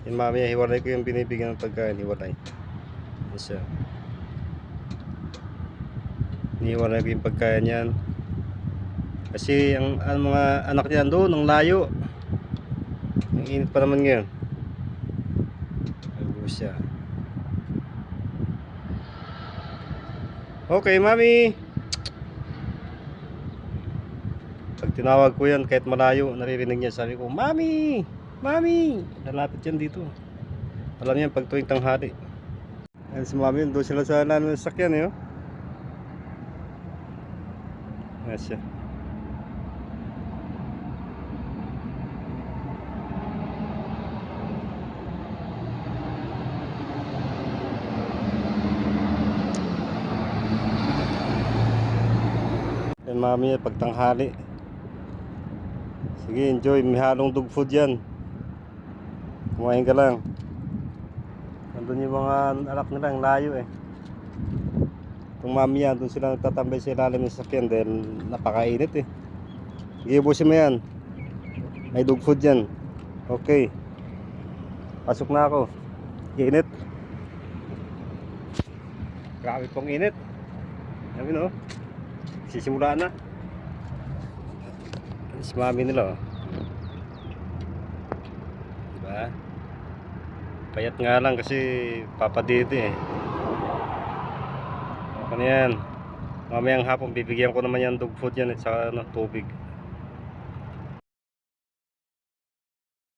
Yung mamaya hiwalay ko yung binibigyan ng pagkain, hiwalay. Yan siya. Iniwalay ko yung pagkain yan. Kasi ang mga anak niyan doon, ang layo. Ang init pa naman ngayon. Ayun siya. Okay, mami. Pag tinawag ko yan, kahit malayo, naririnig niya. Sabi ko, mami! Mami! Lalapit yan dito. Alam niya pag tuwing tanghali. Ayan si mami, doon sila sa lalim ng sakyan eh. Oh. Ayan siya. Ayan mami, pag tanghali. Sige, enjoy. May halong dog food yan. Kumain ka lang. Nandun yung mga anak nila, ang layo eh. Itong mami yan, doon sila nagtatambay sa ilalim ng sasakyan dahil napakainit eh. Sige, ubusin mo yan. May dog food yan. Okay. Pasok na ako. Init. Grabe pong init. Sabi no? Sisimula na. Si mami nila oh. Diba? Payat nga lang kasi papadito eh. Ano yan? Mamayang hapon bibigyan ko naman yan dog food yan at saka tubig.